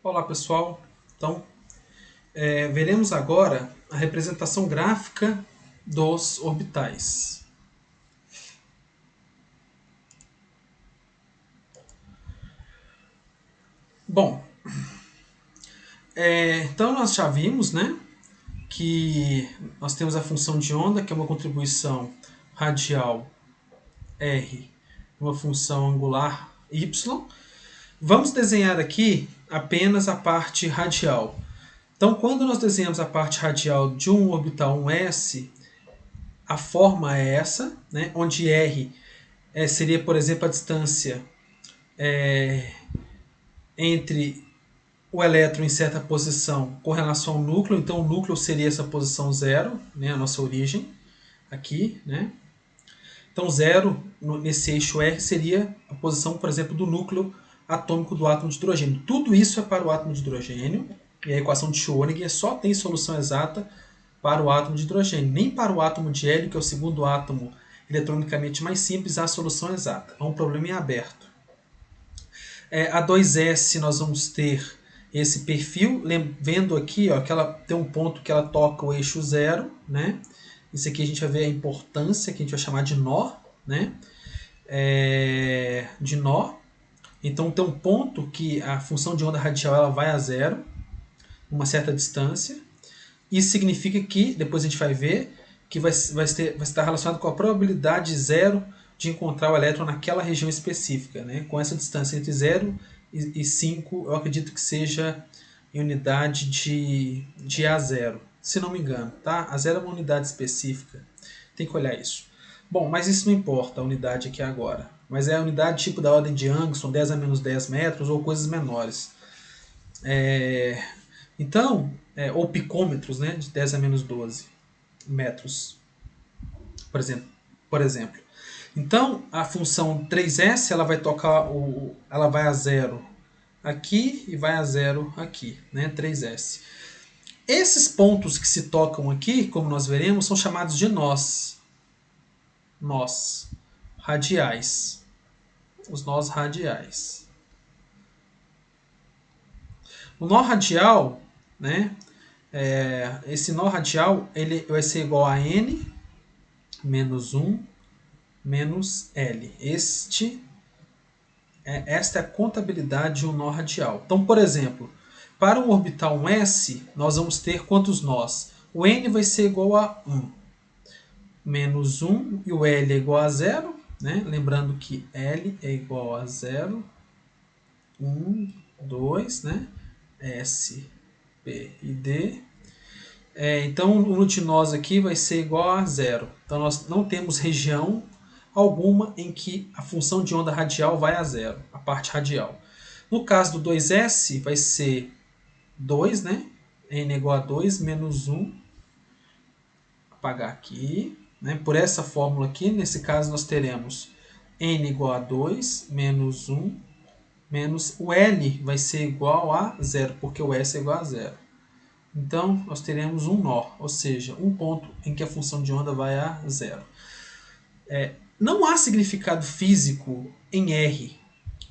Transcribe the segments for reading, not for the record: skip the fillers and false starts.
Olá pessoal, então veremos agora a representação gráfica dos orbitais. Bom, então nós já vimos, né, que nós temos a função de onda, que é uma contribuição radial r, uma função angular y. Vamos desenhar aqui apenas a parte radial. Então, quando nós desenhamos a parte radial de um orbital 1s, a forma é essa, né, onde r seria, por exemplo, a distância entre o elétron em certa posição com relação ao núcleo. Então, o núcleo seria essa posição zero, né, a nossa origem aqui, né? Então, zero nesse eixo R seria a posição, por exemplo, do núcleo atômico do átomo de hidrogênio. Tudo isso é para o átomo de hidrogênio, e a equação de Schrödinger só tem solução exata para o átomo de hidrogênio. Nem para o átomo de hélio, que é o segundo átomo eletronicamente mais simples, há solução exata. É um problema em aberto. A 2S nós vamos ter esse perfil, vendo aqui ó, que ela tem um ponto que ela toca o eixo zero, né? Isso aqui a gente vai ver a importância, que a gente vai chamar de nó, né? De nó. Então tem um ponto que a função de onda radial ela vai a zero, uma certa distância. Isso significa que, depois a gente vai ver, que vai estar relacionado com a probabilidade zero de encontrar o elétron naquela região específica, né? Com essa distância entre 0 e 5, eu acredito que seja em unidade de A0, se não me engano. Tá? A0 é uma unidade específica, tem que olhar isso. Bom, mas isso não importa, a unidade aqui agora. Mas é a unidade tipo da ordem de Angstrom, 10 a menos 10 metros ou coisas menores. Então, ou picômetros, né, de 10 a menos 12 metros, por exemplo. Então, a função 3S ela vai tocar ela vai a zero aqui e vai a zero aqui, né, 3S. Esses pontos que se tocam aqui, como nós veremos, são chamados de nós. Nós radiais. Os nós radiais. O nó radial, né, esse nó radial ele vai ser igual a n menos 1 menos L. Esta é a contabilidade de um nó radial. Então, por exemplo, para um orbital 1s, nós vamos ter quantos nós? O n vai ser igual a 1, menos 1, e o L é igual a 0. Né? Lembrando que L é igual a 0, 1, 2, né? S, P e D. Então, o número de nós aqui vai ser igual a 0. Então, nós não temos região alguma em que a função de onda radial vai a zero, a parte radial. No caso do 2S, vai ser 2, né? N igual a 2 menos 1. Apagar aqui. Né? Por essa fórmula aqui, nesse caso, nós teremos N igual a 2 menos 1 menos o L vai ser igual a 0, porque o S é igual a 0. Então, nós teremos um nó, ou seja, um ponto em que a função de onda vai a zero. Não há significado físico em R,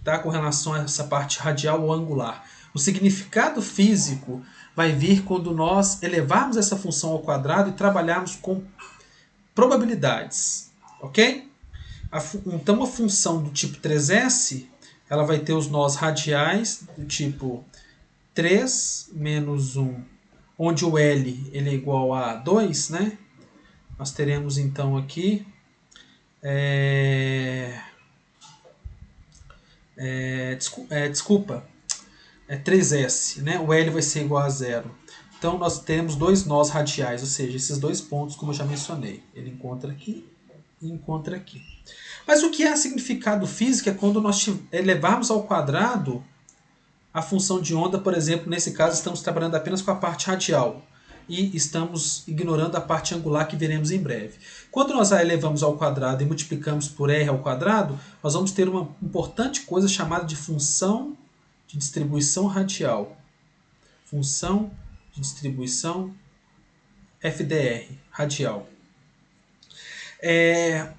tá, com relação a essa parte radial ou angular. O significado físico vai vir quando nós elevarmos essa função ao quadrado e trabalharmos com probabilidades. Ok? Então, a função do tipo 3S ela vai ter os nós radiais do tipo 3 menos 1, onde o L ele é igual a 2, né? Nós teremos então aqui desculpa, 3S, né? O L vai ser igual a 0. Então nós temos dois nós radiais, ou seja, esses dois pontos, como eu já mencionei. Ele encontra aqui e encontra aqui. Mas o que é significado físico é quando nós elevarmos ao quadrado a função de onda, por exemplo, nesse caso estamos trabalhando apenas com a parte radial e estamos ignorando a parte angular que veremos em breve. Quando nós a elevamos ao quadrado e multiplicamos por r ao quadrado, nós vamos ter uma importante coisa chamada de função de distribuição radial. Função de distribuição FDR, radial.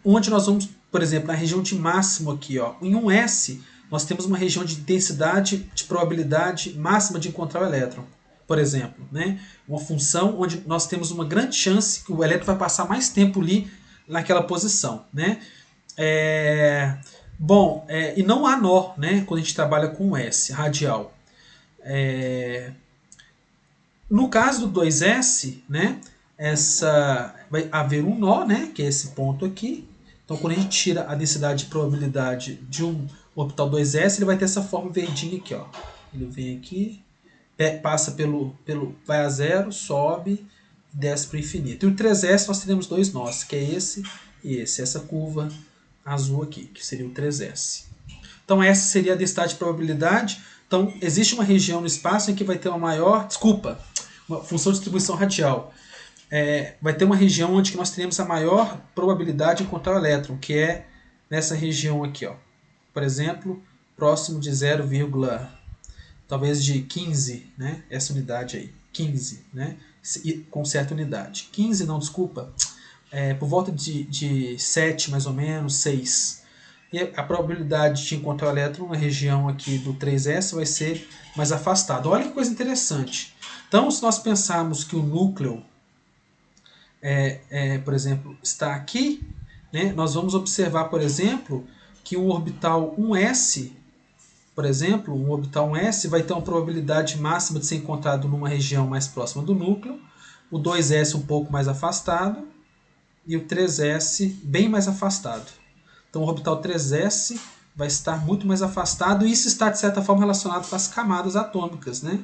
Onde nós vamos, por exemplo, na região de máximo aqui, ó, em 1S, nós temos uma região de densidade de probabilidade máxima de encontrar o elétron, por exemplo, né? Uma função onde nós temos uma grande chance que o elétron vai passar mais tempo ali naquela posição, né? E não há nó, né, quando a gente trabalha com S radial. No caso do 2S, né, vai haver um nó, né, que é esse ponto aqui. Então, quando a gente tira a densidade de probabilidade de um orbital 2S, ele vai ter essa forma verdinha aqui, ó. Ele vem aqui, passa vai a zero, sobe, desce para o infinito. E o 3S nós teremos dois nós, que é esse e esse, essa curva azul aqui, que seria o 3S. Então essa seria a densidade de probabilidade. Então existe uma região no espaço em que vai ter uma função de distribuição radial. Vai ter uma região onde nós teremos a maior probabilidade de encontrar o elétron, que é nessa região aqui, ó. Por exemplo, próximo de 0, talvez de 15, né? Essa unidade aí, 15, né? Com certa unidade. 15 não, desculpa, por volta de 7 mais ou menos, 6. E a probabilidade de encontrar o elétron na região aqui do 3S vai ser mais afastado. Olha que coisa interessante. Então, se nós pensarmos que o núcleo, por exemplo, está aqui, né, nós vamos observar, por exemplo, que o orbital 1S, por exemplo, um orbital 1S vai ter uma probabilidade máxima de ser encontrado numa região mais próxima do núcleo, o 2S um pouco mais afastado e o 3S bem mais afastado. Então o orbital 3S vai estar muito mais afastado e isso está de certa forma relacionado com as camadas atômicas, né?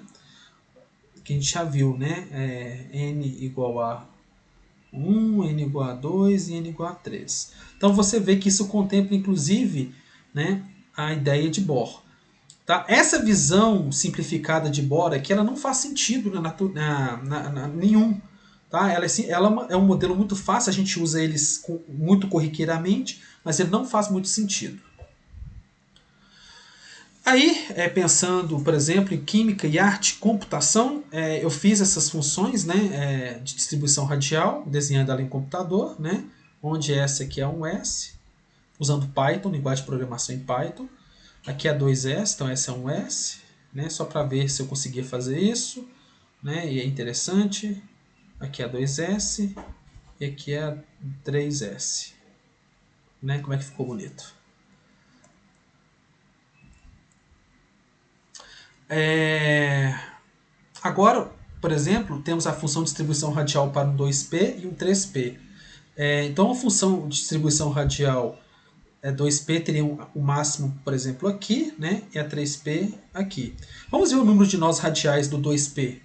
Que a gente já viu, né? N igual a 1, N igual a 2 e N igual a 3. Então você vê que isso contempla inclusive, né, a ideia de Bohr. Tá? Essa visão simplificada de Bohr aqui, ela não faz sentido nenhum. Tá? Ela é um modelo muito fácil, a gente usa eles muito corriqueiramente, mas ele não faz muito sentido. Aí, pensando, por exemplo, em química e arte, computação, eu fiz essas funções, né, de distribuição radial, desenhando ela em computador, né, onde essa aqui é um S, usando Python, linguagem de programação em Python. Aqui é 2S, então essa é um S, né, só para ver se eu conseguia fazer isso, né, e é interessante. Aqui é 2S e aqui é 3S. Né, como é que ficou bonito. Agora, por exemplo, temos a função de distribuição radial para um 2P e um 3P. Então a função de distribuição radial 2P teria o máximo, por exemplo, aqui, né? E a 3P aqui. Vamos ver o número de nós radiais do 2P.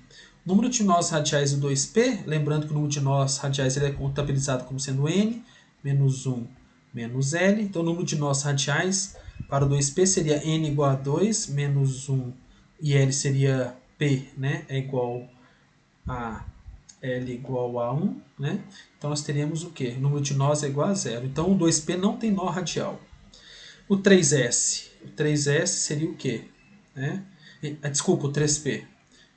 O número de nós radiais do 2P, lembrando que o número de nós radiais ele é contabilizado como sendo N, menos 1, menos L. Então o número de nós radiais para o 2P seria N igual a 2, menos 1, e L seria P, né? É igual a L igual a 1, né? Então nós teríamos o quê? O número de nós é igual a 0. Então o 2P não tem nó radial. O 3S. O 3S seria o quê? Desculpa, o 3P.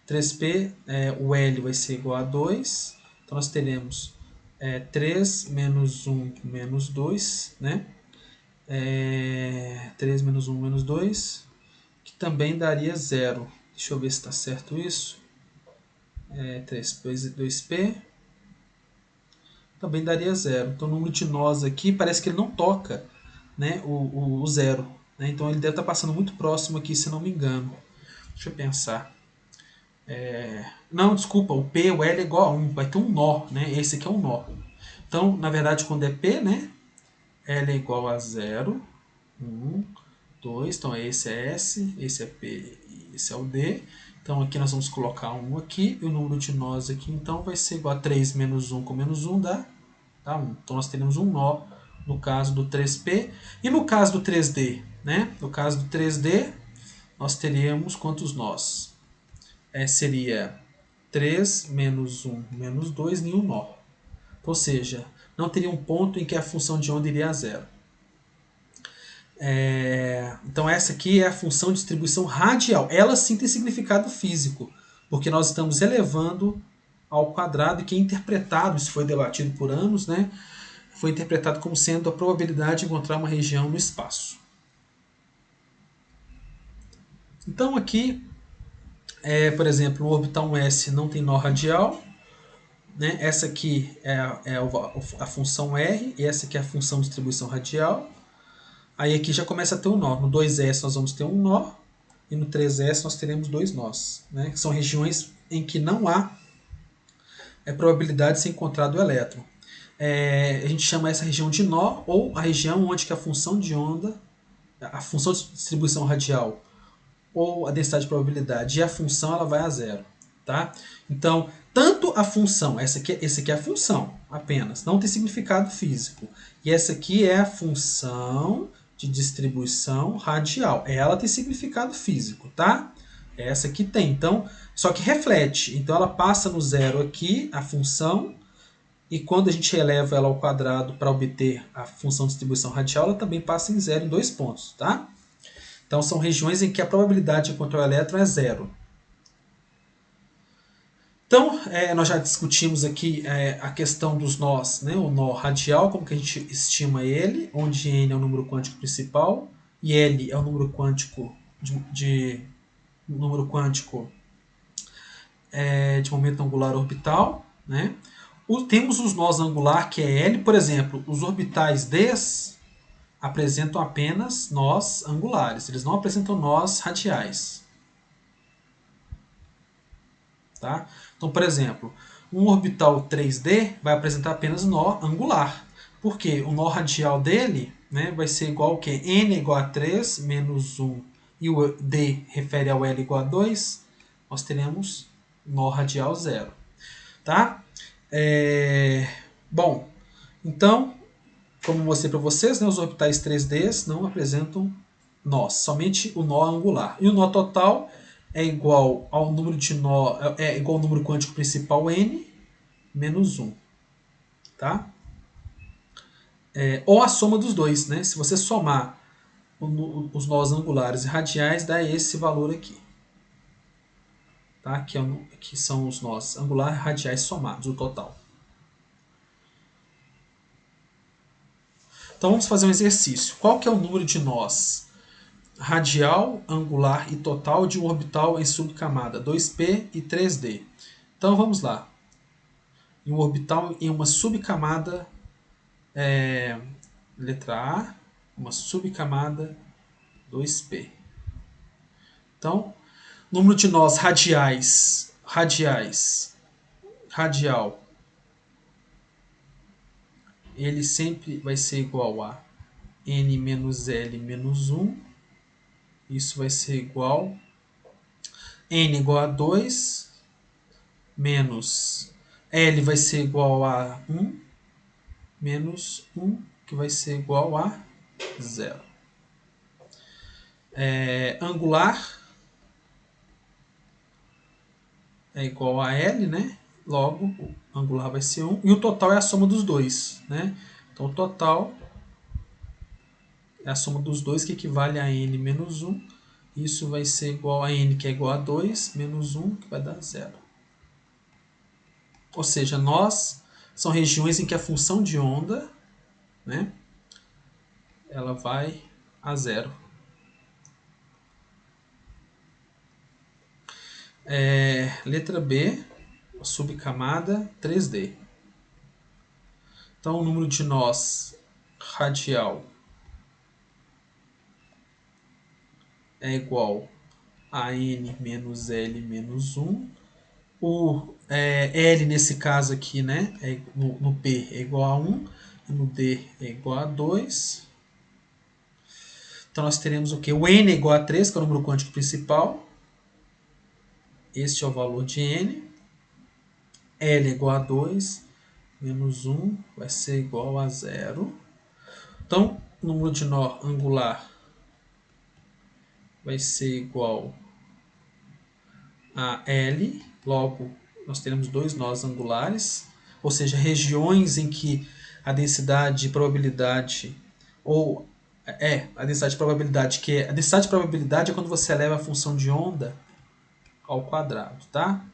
3P, o L vai ser igual a 2. Então nós teremos 3 menos 1 menos 2, né? 3 menos 1 menos 2, que também daria 0. Deixa eu ver se está certo isso. 2P também daria 0. Então o número de nós aqui parece que ele não toca, né, o 0. Né? Então ele deve estar passando muito próximo aqui, se não me engano. Deixa eu pensar. Não, desculpa, o P, o L é igual a 1. Vai ter um nó, né? Esse aqui é um nó. Então, na verdade, quando é P, né, L é igual a 0, 1, 2. Então esse é S, esse é P e esse é o D. Então aqui nós vamos colocar 1 aqui, e o número de nós aqui então vai ser igual a 3 menos 1 com menos 1 dá 1. Então nós teremos um nó no caso do 3P. E no caso do 3D? Né? No caso do 3D, nós teríamos quantos nós? Seria 3 menos 1 menos 2, nenhum nó. Ou seja, não teria um ponto em que a função de onda iria a 0. Então essa aqui é a função de distribuição radial. Ela sim tem significado físico, porque nós estamos elevando ao quadrado, e que é interpretado, isso foi debatido por anos, né? Foi interpretado como sendo a probabilidade de encontrar uma região no espaço. Então aqui, por exemplo, o orbital 1s não tem nó radial, né? Essa aqui é a função R e essa aqui é a função de distribuição radial. Aí aqui já começa a ter um nó. No 2s nós vamos ter um nó e no 3s nós teremos dois nós, né? São regiões em que não há probabilidade de ser encontrado o elétron. A gente chama essa região de nó, ou a região onde que a função de onda, a função de distribuição radial ou a densidade de probabilidade e a função ela vai a zero. Tá? Então, tanto a função, essa aqui é a função apenas, não tem significado físico. E essa aqui é a função de distribuição radial. Ela tem significado físico, tá? Essa aqui tem. Então, só que reflete. Então, ela passa no zero aqui, a função, e quando a gente eleva ela ao quadrado para obter a função de distribuição radial, ela também passa em zero em 2 pontos, tá? Então são regiões em que a probabilidade de encontrar o elétron é zero. Então, nós já discutimos aqui a questão dos nós, né? O nó radial, como que a gente estima ele, onde n é o número quântico principal e L é o número quântico de momento angular orbital, né? Temos os nós angular, que é L, por exemplo, os orbitais Ds apresentam apenas nós angulares, eles não apresentam nós radiais. Tá? Então, por exemplo, um orbital 3D vai apresentar apenas nó angular, porque o nó radial dele, né, vai ser igual ao que? N é igual a 3 menos 1 e o D refere ao L igual a 2, nós teremos nó radial zero. Tá? Bom, então, como eu mostrei para vocês, né, os orbitais 3D não apresentam nós, somente o nó angular. E o nó total é igual ao número de nó, é igual ao número quântico principal n menos 1. Tá? Ou a soma dos dois. Né? Se você somar os nós angulares e radiais, dá esse valor aqui. Tá? Que são os nós angulares e radiais somados, o total. Então vamos fazer um exercício. Qual que é o número de nós radial, angular e total de um orbital em subcamada 2p e 3d? Então vamos lá. Em um orbital em uma subcamada, letra A, uma subcamada 2p. Então, número de nós radial, ele sempre vai ser igual a n menos L menos 1. Isso vai ser igual n igual a 2 menos L vai ser igual a 1 menos 1, que vai ser igual a 0. Angular é igual a L, né? Logo, o angular vai ser 1. E o total é a soma dos dois, né? Então, o total é a soma dos dois, que equivale a n menos 1. Isso vai ser igual a n, que é igual a 2, menos 1, que vai dar 0. Ou seja, nós são regiões em que a função de onda, né, ela vai a 0. Letra B, subcamada 3D. Então, o número de nós radial é igual a n menos L menos 1. O L nesse caso aqui, né, no P é igual a 1 e no D é igual a 2. Então nós teremos o que? O N é igual a 3, que é o número quântico principal. Este é o valor de N. L é igual a 2, menos 1 vai ser igual a 0. Então, o número de nó angular vai ser igual a L. Logo, nós teremos dois nós angulares, ou seja, regiões em que a densidade de probabilidade a densidade de probabilidade, a densidade de probabilidade é quando você eleva a função de onda ao quadrado, tá?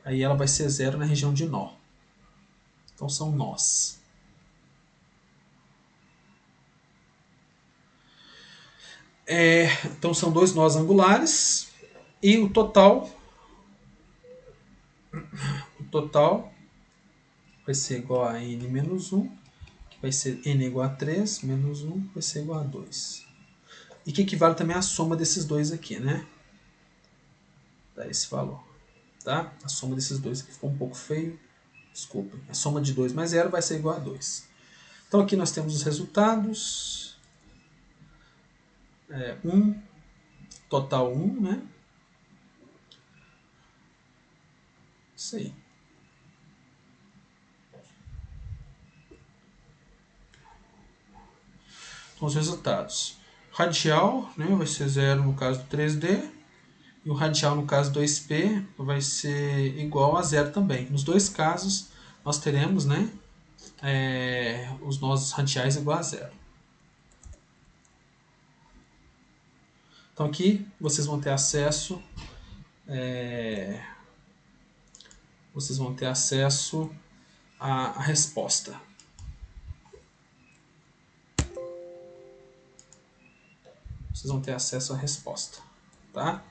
Aí ela vai ser 0 na região de nó. Então são nós. Então são dois nós angulares e o total vai ser igual a n menos 1, que vai ser n igual a 3, menos 1 vai ser igual a 2. E que equivale também à soma desses dois aqui, né? Dá esse valor. Tá? A soma desses dois aqui ficou um pouco feio. Desculpa. A soma de 2 mais 0 vai ser igual a 2. Então aqui nós temos os resultados. 1, total 1, né? Isso aí. Então os resultados. Radial, né, vai ser 0 no caso do 3D. E o radial no caso do 2P vai ser igual a 0 também. Nos dois casos nós teremos, né, os nós radiais igual a 0. Então aqui vocês vão ter acesso à resposta. Vocês vão ter acesso à resposta, tá?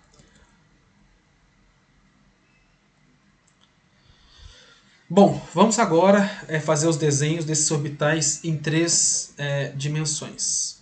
Bom, vamos agora fazer os desenhos desses orbitais em 3 dimensões.